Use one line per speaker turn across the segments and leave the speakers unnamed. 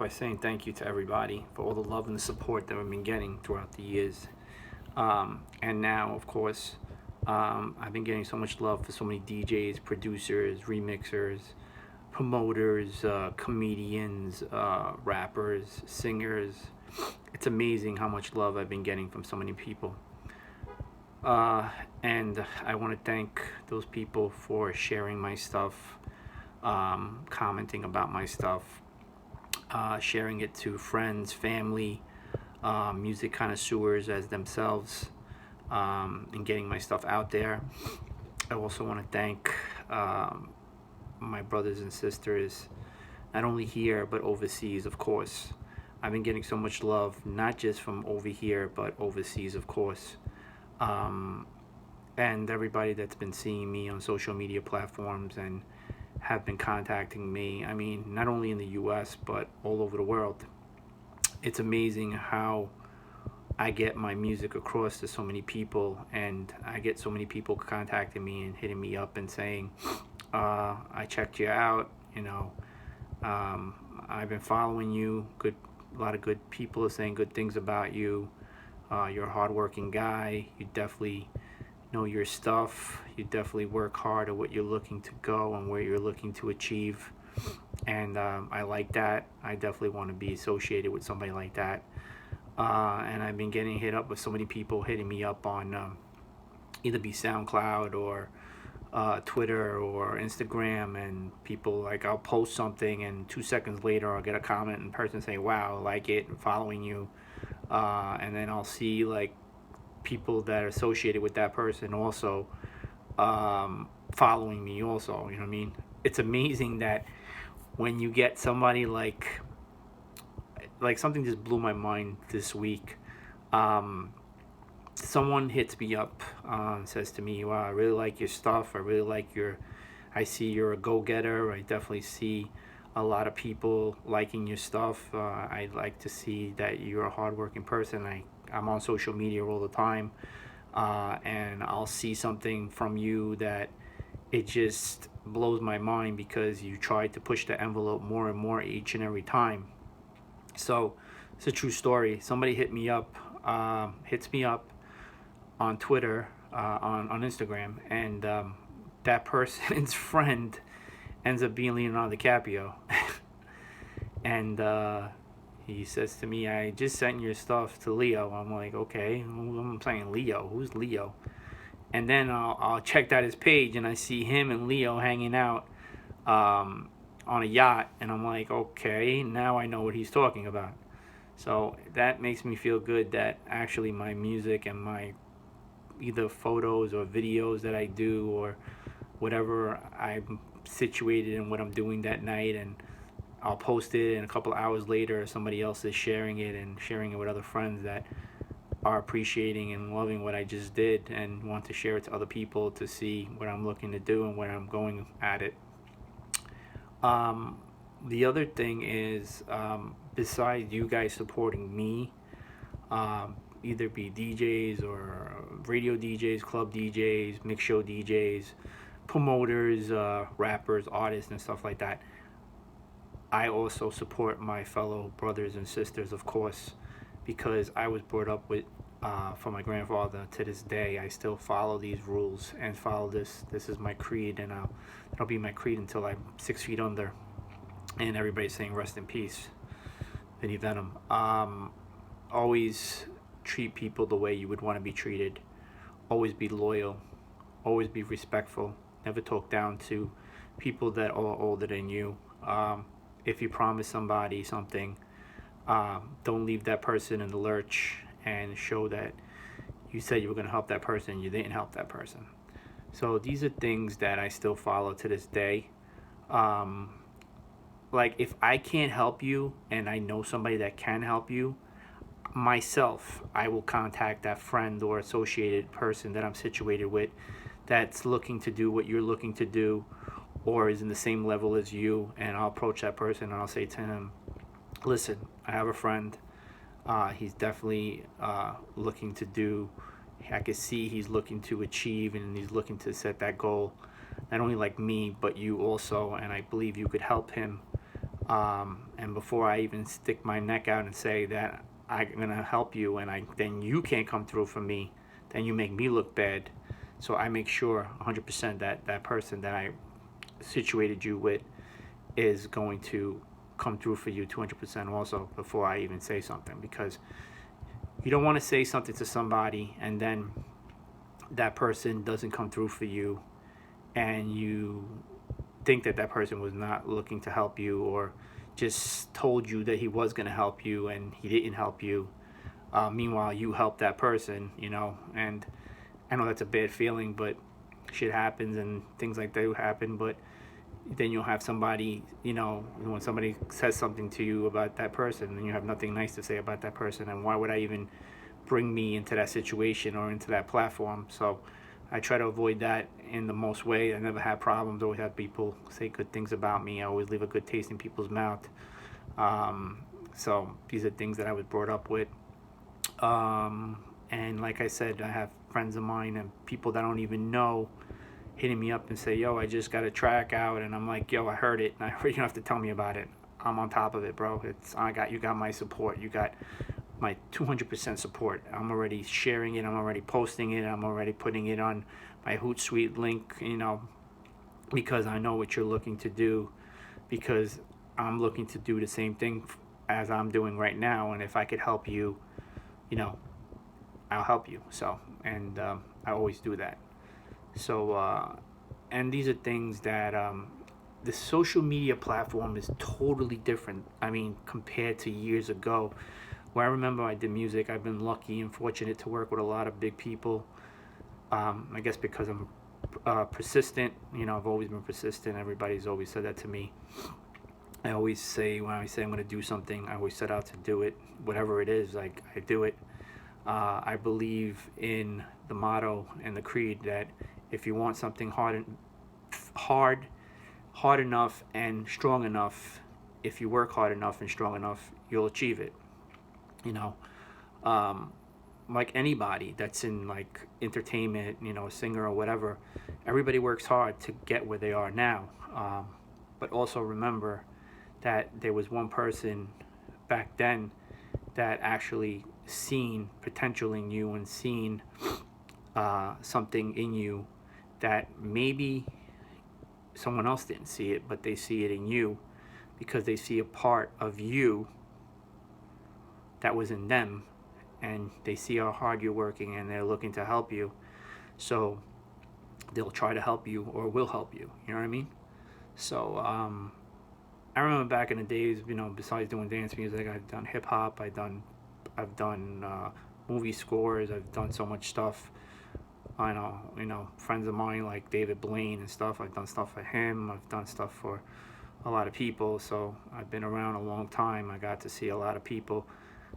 by saying thank you to everybody for all the love and the support that I've been getting throughout the years. And now, of course, I've been getting so much love for so many DJs, producers, remixers, promoters, comedians, rappers, singers. It's amazing how much love I've been getting from so many people. And I want to thank those people for sharing my stuff, commenting about my stuff, sharing it to friends, family, music connoisseurs as themselves, and getting my stuff out there. I also want to thank my brothers and sisters, not only here but overseas, of course. I've been getting so much love, not just from over here, but overseas, of course. And everybody that's been seeing me on social media platforms and have been contacting me. I mean, not only in the US, but all over the world. It's amazing how I get my music across to so many people, and I get so many people contacting me and hitting me up and saying, I checked you out, I've been following you. A lot of good people are saying good things about you. You're a hardworking guy. You definitely know your stuff. You definitely work hard at what you're looking to go and where you're looking to achieve. And I like that. I definitely want to be associated with somebody like that. And I've been getting hit up with so many people hitting me up on either be SoundCloud or Twitter or Instagram, and people like, I'll post something and 2 seconds later I'll get a comment and person say, wow, I like it, and following you. And then I'll see like people that are associated with that person also following me also, you know what I mean? It's amazing that when you get somebody like something just blew my mind this week. Someone hits me up and says to me, wow, I really like your stuff. I see you're a go-getter. I definitely see a lot of people liking your stuff. I like to see that you're a hardworking person. I'm on social media all the time, and I'll see something from you that it just blows my mind because you try to push the envelope more and more each and every time. So it's a true story. Somebody hits me up on Twitter, on Instagram, and that person's friend ends up being Leonardo DiCaprio. And he says to me, I just sent your stuff to Leo. I'm like, okay, I'm saying Leo. Who's Leo? And then I'll check out his page, and I see him and Leo hanging out on a yacht, and I'm like, okay, now I know what he's talking about. So that makes me feel good that actually my music and my either photos or videos that I do or whatever I'm situated in, what I'm doing that night, and I'll post it, and a couple hours later somebody else is sharing it and sharing it with other friends that are appreciating and loving what I just did and want to share it to other people to see what I'm looking to do and where I'm going at it. The other thing is, besides you guys supporting me, either be DJs or radio DJs, club DJs, mix show DJs, promoters, rappers, artists, and stuff like that, I also support my fellow brothers and sisters, of course, because I was brought up with, from my grandfather. To this day, I still follow these rules and follow this. This is my creed, and it'll be my creed until I'm 6 feet under. And everybody's saying rest in peace, VinnyVenom. Always treat people the way you would want to be treated. Always be loyal. Always be respectful. Never talk down to people that are older than you. If you promise somebody something, don't leave that person in the lurch and show that you said you were going to help that person, you didn't help that person. So these are things that I still follow to this day. Like, if I can't help you and I know somebody that can help you, myself, I will contact that friend or associated person that I'm situated with that's looking to do what you're looking to do or is in the same level as you, and I'll approach that person and I'll say to him, listen, I have a friend, he's definitely looking to do, I can see he's looking to achieve and he's looking to set that goal, not only like me but you also, and I believe you could help him And before I even stick my neck out and say that I'm gonna help you, and then you can't come through for me, then you make me look bad. So I make sure 100% that that person that I situated you with is going to come through for you 200% also before I even say something, because you don't want to say something to somebody and then that person doesn't come through for you, and you think that that person was not looking to help you, or just told you that he was going to help you and he didn't help you. Meanwhile, you helped that person, and I know that's a bad feeling, but shit happens and things like that happen. But then you'll have somebody, when somebody says something to you about that person, and you have nothing nice to say about that person, and why would I even bring me into that situation or into that platform? So I try to avoid that in the most way. I never had problems. Always had people say good things about me. I always leave a good taste in people's mouth. So these are things that I was brought up with. And like I said, I have friends of mine and people that I don't even know hitting me up and say, yo, I just got a track out, and I'm like, yo, I heard it, and you don't have to tell me about it. I'm on top of it, bro. You got my support. You got my 200% support. I'm already sharing it. I'm already posting it. I'm already putting it on my Hootsuite link, because I know what you're looking to do, because I'm looking to do the same thing as I'm doing right now. And if I could help you, I'll help you. So, and I always do that. So, and these are things that the social media platform is totally different. I mean, compared to years ago, where I remember I did music. I've been lucky and fortunate to work with a lot of big people. I guess because I'm persistent. I've always been persistent. Everybody's always said that to me. I always say, when I say I'm going to do something, I always set out to do it. Whatever it is, like, I do it. I believe in the motto and the creed that if you want something hard enough and strong enough, if you work hard enough and strong enough, you'll achieve it. Like anybody that's in like entertainment, a singer or whatever, everybody works hard to get where they are now. But also remember that there was one person back then that actually seen potential in you and seen something in you that maybe someone else didn't see it, but they see it in you because they see a part of you that was in them, and they see how hard you're working and they're looking to help you. So they'll try to help you or will help you. You know what I mean? So I remember back in the days, besides doing dance music, I've done hip hop, I've done movie scores, I've done so much stuff. I know, friends of mine like David Blaine and stuff, I've done stuff for him, I've done stuff for a lot of people, so I've been around a long time. I got to see a lot of people.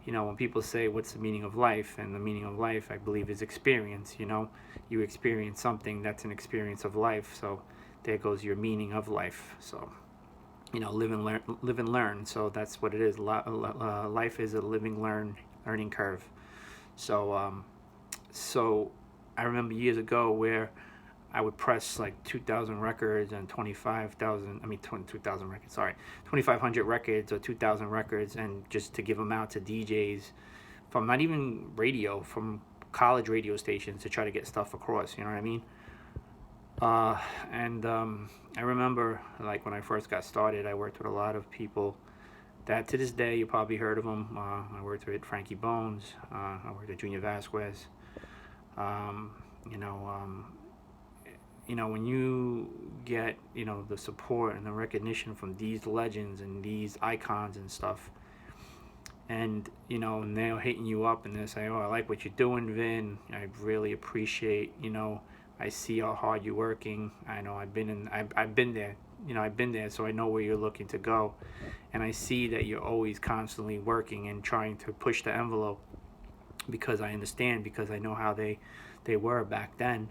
When people say, what's the meaning of life? And the meaning of life, I believe, is experience. You experience something, that's an experience of life, so there goes your meaning of life. So, live and learn. So that's what it is. Life is a learning curve. So, I remember years ago where I would press like 2,000 records and 2,000 records, 2,500 records or 2,000 records, and just to give them out to DJs from not even radio, from college radio stations, to try to get stuff across, you know what I mean? I remember, like, when I first got started, I worked with a lot of people that to this day you probably heard of them. I worked with Frankie Bones. I worked with Junior Vasquez. When you get, the support and the recognition from these legends and these icons and stuff, and, and they're hitting you up and they say, oh, I like what you're doing, Vin. I really appreciate, I see how hard you're working. I know I've been there. I've been there, so I know where you're looking to go. And I see that you're always constantly working and trying to push the envelope, because I understand, because I know how they were back then.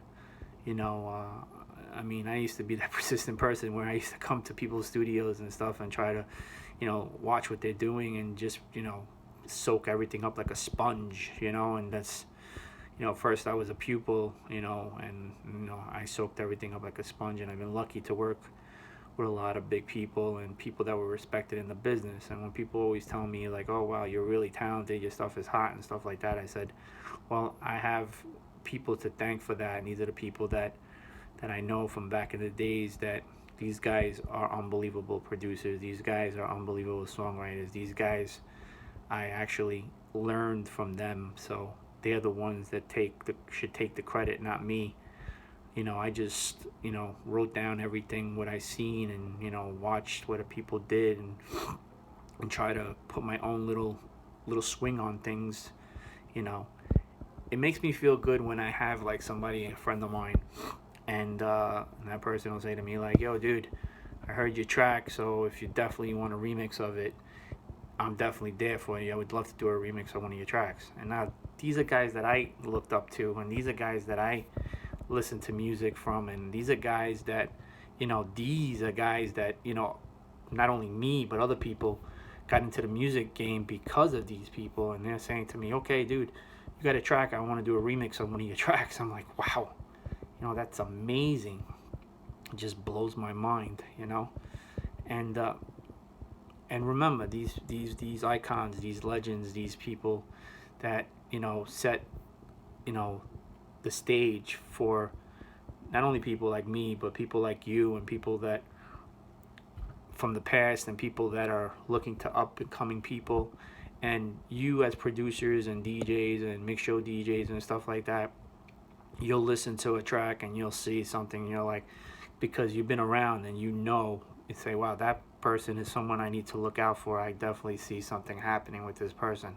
I used to be that persistent person where I used to come to people's studios and stuff and try to, watch what they're doing and just, soak everything up like a sponge, and that's, first I was a pupil, and, I soaked everything up like a sponge, and I've been lucky to work with a lot of big people and people that were respected in the business. And when people always tell me like, "Oh wow, you're really talented, your stuff is hot," and stuff like that, I said, well, I have people to thank for that, and these are the people that I know from back in the days, that these guys are unbelievable producers. These guys are unbelievable songwriters. These guys, I actually learned from them. So they're the ones that should take the credit, not me. I just, wrote down everything what I seen, and watched what the people did, and try to put my own little swing on things. You know, it makes me feel good when I have like somebody, a friend of mine, and that person will say to me like, "Yo, dude, I heard your track, so if you definitely want a remix of it, I'm definitely there for you. I would love to do a remix of one of your tracks." And now these are guys that I looked up to, and these are guys that I listen to music from, and these are guys that, not only me but other people got into the music game because of these people, and they're saying to me, "Okay, dude, you got a track, I want to do a remix of one of your tracks." I'm like, wow, that's amazing. It just blows my mind. And remember, these icons, these legends, these people that set the stage for not only people like me but people like you, and people that from the past, and people that are looking to up and coming people, and you as producers and DJs and mix show DJs and stuff like that. You'll listen to a track and you'll see something, like, because you've been around, and you say, wow, that person is someone I need to look out for. I definitely see something happening with this person.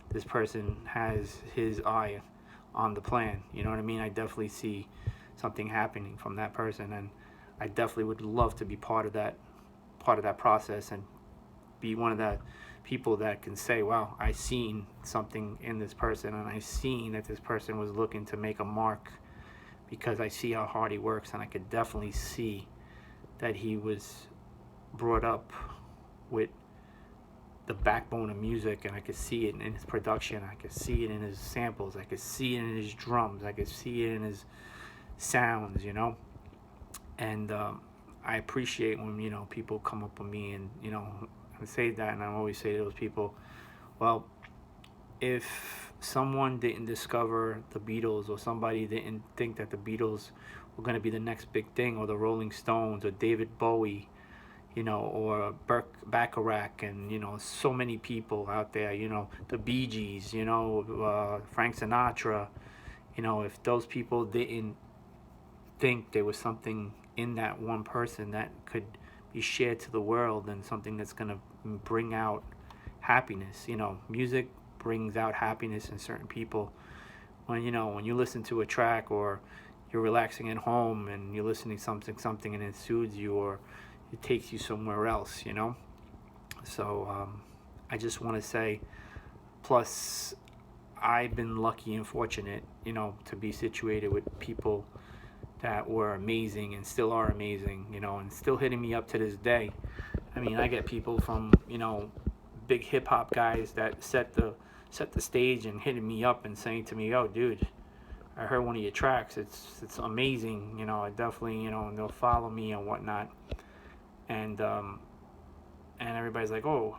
This person has his eye on the plan. You know what I mean? I definitely see something happening from that person, and I definitely would love to be part of that process, and be one of the people that can say, wow, I seen something in this person, and I seen that this person was looking to make a mark, because I see how hard he works, and I could definitely see that he was brought up with the backbone of music, and I could see it in his production, I could see it in his samples, I could see it in his drums, I could see it in his sounds, and I appreciate when people come up with me, and I say that, and I always say to those people, well, if someone didn't discover the Beatles, or somebody didn't think that the Beatles were going to be the next big thing, or the Rolling Stones, or David Bowie, or Bacharach, and so many people out there, the Bee Gees, Frank Sinatra, if those people didn't think there was something in that one person that could be shared to the world, and something that's going to bring out happiness. Music brings out happiness in certain people. When you listen to a track, or you're relaxing at home and you're listening to something and it soothes you, or it takes you somewhere else. So I just want to say, plus I've been lucky and fortunate, to be situated with people that were amazing and still are amazing, and still hitting me up to this day. I mean, I get people from, big hip hop guys that set the stage, and hitting me up and saying to me, "Oh, dude, I heard one of your tracks. It's amazing." I definitely, and they'll follow me and whatnot. And everybody's like, "Oh,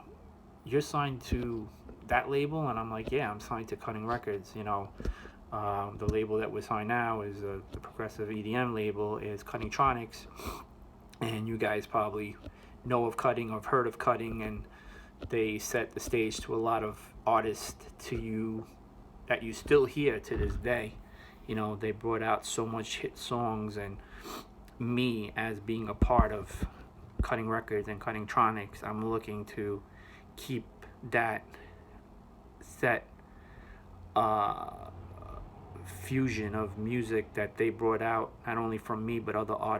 you're signed to that label?" And I'm like, "Yeah, I'm signed to Cutting Records." The label that we're signed now is the progressive EDM label, is Cuttingtronics, and you guys probably know of Cutting, or have heard of Cutting, and they set the stage to a lot of artists that you still hear to this day. They brought out so much hit songs, and me, as being a part of Cutting Records and Cuttingtronics, I'm looking to keep that set fusion of music that they brought out, not only from me but other artists